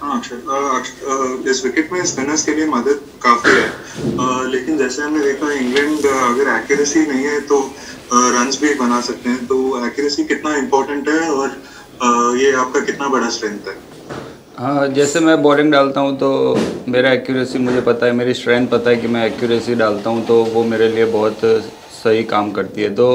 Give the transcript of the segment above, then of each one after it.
हाँ अक्षर, इस विकेट में स्पिनर्स के लिए मदद काफी है, लेकिन जैसे हमने देखा इंग्लैंड अगर एक्यूरेसी नहीं है तो रन्स भी बना सकते हैं। तो एक्यूरेसी कितना इम्पोर्टेंट है और ये आपका कितना बड़ा स्ट्रेंथ है? हाँ, जैसे मैं बॉलिंग डालता हूँ तो मेरा एक्यूरेसी मुझे पता है, मेरी स्ट्रेंथ पता है कि मैं एक्यूरेसी डालता हूँ तो वो मेरे लिए बहुत सही काम करती है। तो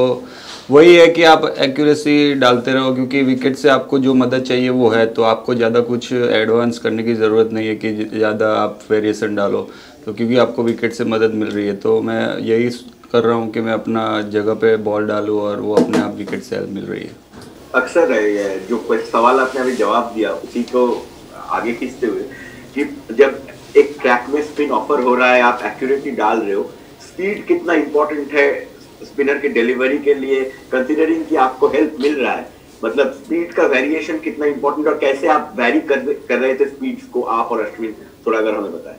वही है कि आप एक्यूरेसी डालते रहो, क्योंकि विकेट से आपको जो मदद चाहिए वो है, तो आपको ज़्यादा कुछ एडवांस करने की ज़रूरत नहीं है कि ज़्यादा आप वेरिएशन डालो, तो क्योंकि आपको विकेट से मदद मिल रही है। तो मैं यही कर रहा हूँ कि मैं अपना जगह पे बॉल डालूँ और वो अपने आप विकेट से हेल्प मिल रही है। अक्सर है ये जो सवाल आपने अभी जवाब दिया उसी को आगे खींचते हुए कि जब एक ट्रैक में स्पिन ऑफर हो रहा है, आप एक्यूरेसी डाल रहे हो, स्पीड कितना इंपॉर्टेंट है स्पिनर के डिलीवरी के लिए, कंसीडरिंग कि आपको हेल्प मिल रहा है, मतलब स्पीड का वेरिएशन कितना इंपॉर्टेंट और कैसे आप वैरी कर रहे थे स्पीड्स को आप और अश्विन, थोड़ा अगर हमें बताएं।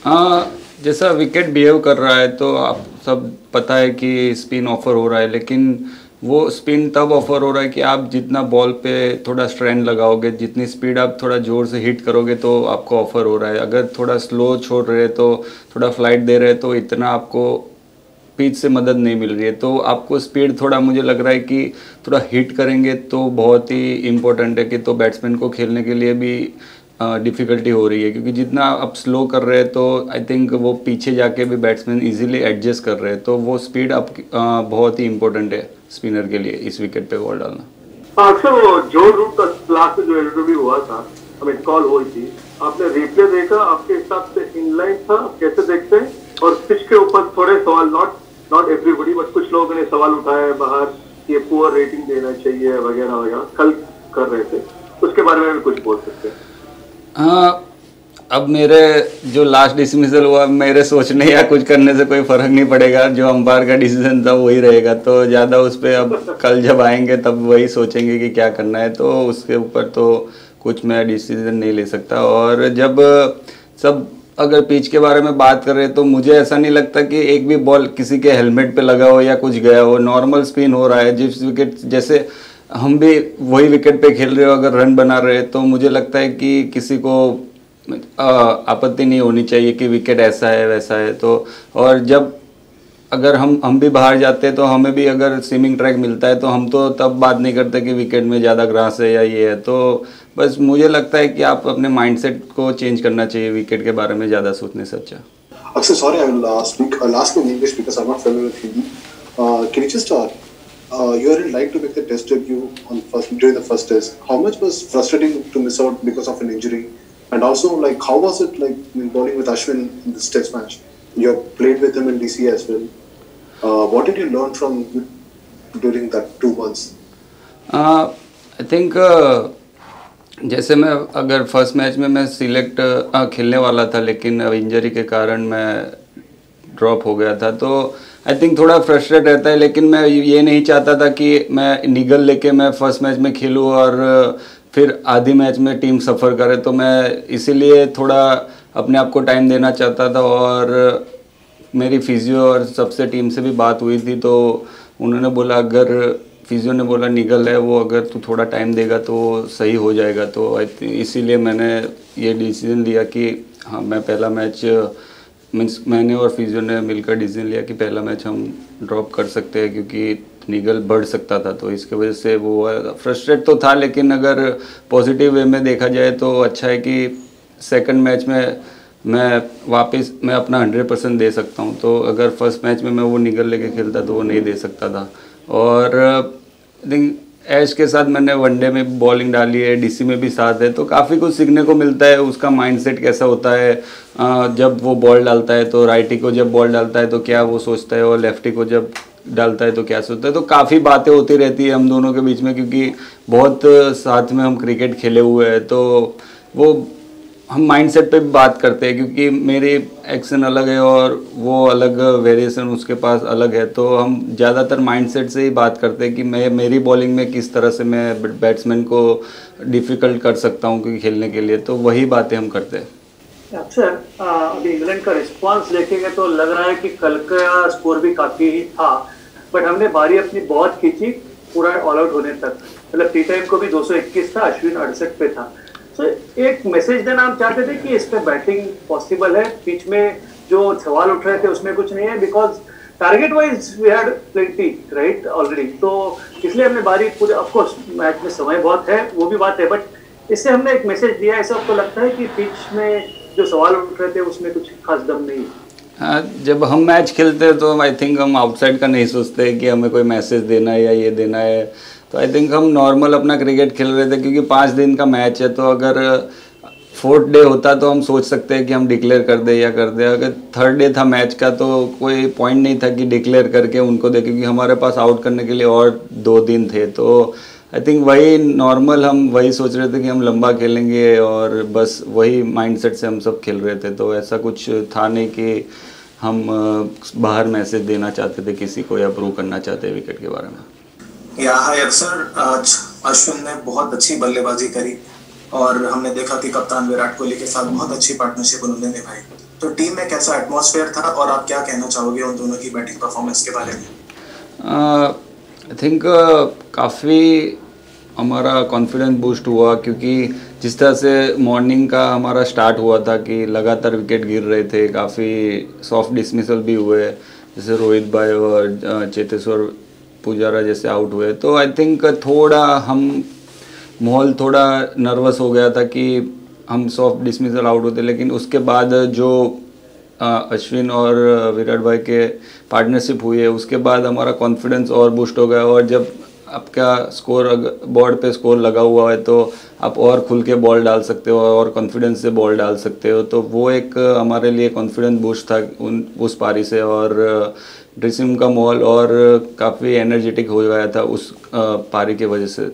हाँ, जैसा विकेट बिहेव कर रहा है तो आप सब पता है कि स्पिन ऑफर हो रहा है, लेकिन वो स्पिन तब ऑफर हो रहा है कि आप जितना बॉल पे थोड़ा स्ट्रेन लगाओगे, जितनी स्पीड आप थोड़ा ज़ोर से हिट करोगे तो आपको ऑफर हो रहा है। अगर थोड़ा स्लो छोड़ रहे तो थोड़ा फ्लाइट दे रहे तो इतना आपको पिच से मदद नहीं मिल रही है। तो आपको स्पीड थोड़ा मुझे लग रहा है कि थोड़ा हिट करेंगे तो बहुत ही इम्पोर्टेंट है कि तो बैट्समैन को खेलने के लिए भी डिफ़िकल्टी हो रही है, क्योंकि जितना आप स्लो कर रहे हैं तो आई थिंक वो पीछे जाके भी बैट्समैन इजीली एडजस्ट कर रहे हैं। तो वो स्पीड आप बहुत ही इम्पोर्टेंट है स्पिनर के लिए इस विकेट पे बॉल डालना। अक्सर वो जो रूट का लास्ट में जो इंटरव्यू हुआ था, हमें कॉल हुई थी, आपने रिप्ले देखा, आपके हिसाब से इनलाइन था, कैसे देखते हैं? और पिच के ऊपर थोड़े सवाल, नॉट एवरीबडी बट कुछ लोगों ने सवाल उठाए बाहर, ये पुअर रेटिंग देना चाहिए वगैरह वगैरह, कल कर रहे थे, उसके बारे में भी कुछ बोल सकते हैं? हाँ, अब मेरे जो लास्ट डिसमिसल हुआ, मेरे सोचने या कुछ करने से कोई फ़र्क नहीं पड़ेगा, जो अंपायर का डिसीजन था वही रहेगा। तो ज़्यादा उस पर अब कल जब आएंगे तब वही सोचेंगे कि क्या करना है, तो उसके ऊपर तो कुछ मैं डिसीजन नहीं ले सकता। और जब सब अगर पिच के बारे में बात कर रहे हैं तो मुझे ऐसा नहीं लगता कि एक भी बॉल किसी के हेलमेट पे लगा हो या कुछ गया हो, नॉर्मल स्पिन हो रहा है। जिस विकेट, जैसे हम भी वही विकेट पे खेल रहे हो, अगर रन बना रहे हैं तो मुझे लगता है कि किसी को आपत्ति नहीं होनी चाहिए कि विकेट ऐसा है वैसा है। तो और जब अगर हम भी बाहर जाते हैं तो हमें भी अगर स्विमिंग ट्रैक मिलता है तो हम तो तब बात नहीं करते कि विकेट में ज़्यादा ग्रास है या ये है। तो बस मुझे लगता है कि आप अपने माइंडसेट को चेंज करना चाहिए विकेट के बारे में ज़्यादा सोचने से अच्छा। Akshay, sorry, I will speak last in English because I'm not familiar with Hindi. Can you just you are in line to make the test debut during the first test. How much was frustrating to miss out because of an injury? And also, like, how was it like bowling with Ashwin in this test match? You have played with him in DC as well. What did you learn from during that 2 months? I think जैसे मैं अगर first match में मैं select खेलने वाला था, लेकिन injury के कारण मैं ड्रॉप हो गया था, तो आई थिंक थोड़ा फ्रस्ट्रेट रहता है। लेकिन मैं ये नहीं चाहता था कि मैं निगल लेके मैं फर्स्ट मैच में खेलूँ और फिर आधी मैच में टीम सफ़र करे, तो मैं इसीलिए थोड़ा अपने आप को टाइम देना चाहता था। और मेरी फिजियो और सबसे टीम से भी बात हुई थी, तो उन्होंने बोला, अगर फिजियो ने बोला निगल है वो, अगर तू थोड़ा टाइम देगा तो सही हो जाएगा। तो इसीलिए मैंने ये डिसीजन लिया कि हाँ, मैं पहला मैच मीन्स मैंने और फिजियो ने मिलकर डिसीजन लिया कि पहला मैच हम ड्रॉप कर सकते हैं, क्योंकि निगल बढ़ सकता था। तो इसके वजह से वो फ्रस्ट्रेट तो था, लेकिन अगर पॉजिटिव वे में देखा जाए तो अच्छा है कि सेकंड मैच में मैं वापस मैं अपना 100% दे सकता हूँ। तो अगर फर्स्ट मैच में मैं वो निगल लेके खेलता तो वो नहीं दे सकता था। और आई थिंक ऐश के साथ मैंने वनडे में बॉलिंग डाली है, डीसी में भी साथ है, तो काफ़ी कुछ सीखने को मिलता है। उसका माइंडसेट कैसा होता है, जब वो बॉल डालता है तो राइटी को जब बॉल डालता है तो क्या वो सोचता है, और लेफ्टी को जब डालता है तो क्या सोचता है। तो काफ़ी बातें होती रहती है हम दोनों के बीच में, क्योंकि बहुत साथ में हम क्रिकेट खेले हुए हैं। तो वो हम माइंडसेट पे भी बात करते हैं, क्योंकि मेरी एक्शन अलग है और वो अलग वेरिएशन उसके पास अलग है। तो हम ज़्यादातर माइंडसेट से ही बात करते हैं कि मेरी बॉलिंग में किस तरह से मैं बैट्समैन को डिफ़िकल्ट कर सकता हूँ क्योंकि खेलने के लिए। तो वही बातें हम करते हैं। अक्सर अभी इंग्लैंड का रिस्पांस देखेंगे तो लग रहा है कि कल का स्कोर भी काफ़ी ही था, बट हमने बारी अपनी बहुत खींची पूरा ऑल आउट होने तक। मतलब टी टाइम को भी 221 था, अश्विन 68 पे था। सो एक मैसेज देना हम चाहते थे कि इस पे बैटिंग पॉसिबल है, पिच में जो सवाल उठ रहे थे उसमें कुछ नहीं है, because target wise we had plenty right already, तो इसलिए हमने बारी पूरे, ऑफ कोर्स मैच में समय बहुत है वो भी बात है, बट इससे हमने एक मैसेज दिया। ऐसा आपको लगता है कि पिच में जो सवाल उठ रहे थे उसमें कुछ खास दम नहीं है? हाँ, जब हम मैच खेलते हैं तो आई थिंक हम आउटसाइड का नहीं सोचते कि हमें कोई मैसेज देना है या ये देना है, तो आई थिंक हम नॉर्मल अपना क्रिकेट खेल रहे थे, क्योंकि 5 दिन का मैच है, तो अगर 4th डे होता तो हम सोच सकते हैं कि हम डिक्लेयर कर दे या कर दे। अगर 3rd डे था मैच का तो कोई पॉइंट नहीं था कि डिक्लेयर करके उनको दे, क्योंकि हमारे पास आउट करने के लिए और 2 दिन थे। तो आई थिंक वही नॉर्मल, हम वही सोच रहे थे कि हम लंबा खेलेंगे और बस वही माइंडसेट से हम सब खेल रहे थे। तो ऐसा कुछ था नहीं कि हम बाहर मैसेज देना चाहते थे किसी को या प्रूव करना चाहते विकेट के बारे में। या हाय अक्सर, आज अश्विन ने बहुत अच्छी बल्लेबाजी करी और हमने देखा कि कप्तान विराट कोहली के साथ बहुत अच्छी पार्टनरशिप उन्होंने निभाई, तो टीम में कैसा एटमॉस्फेयर था और आप क्या कहना चाहोगे उन दोनों की बैटिंग परफॉर्मेंस के बारे में? आई थिंक काफ़ी हमारा कॉन्फिडेंस बूस्ट हुआ, क्योंकि जिस तरह से मॉर्निंग का हमारा स्टार्ट हुआ था कि लगातार विकेट गिर रहे थे, काफ़ी सॉफ्ट डिसमिसल भी हुए, जैसे रोहित भाई और चेतेश्वर पुजारा जैसे आउट हुए, तो आई थिंक थोड़ा हम माहौल थोड़ा नर्वस हो गया था कि हम सॉफ्ट डिसमिसल आउट होते, लेकिन उसके बाद जो अश्विन और विराट भाई के पार्टनरशिप हुई है उसके बाद हमारा कॉन्फिडेंस और बूस्ट हो गया। और जब आपका स्कोर बोर्ड पे स्कोर लगा हुआ है तो आप और खुल के बॉल डाल सकते हो और कॉन्फिडेंस से बॉल डाल सकते हो, तो वो एक हमारे लिए कॉन्फिडेंस बूस्ट था उस पारी से। और ड्रेसिंग रूम का माहौल और काफ़ी एनर्जेटिक हो गया था उस पारी की वजह से।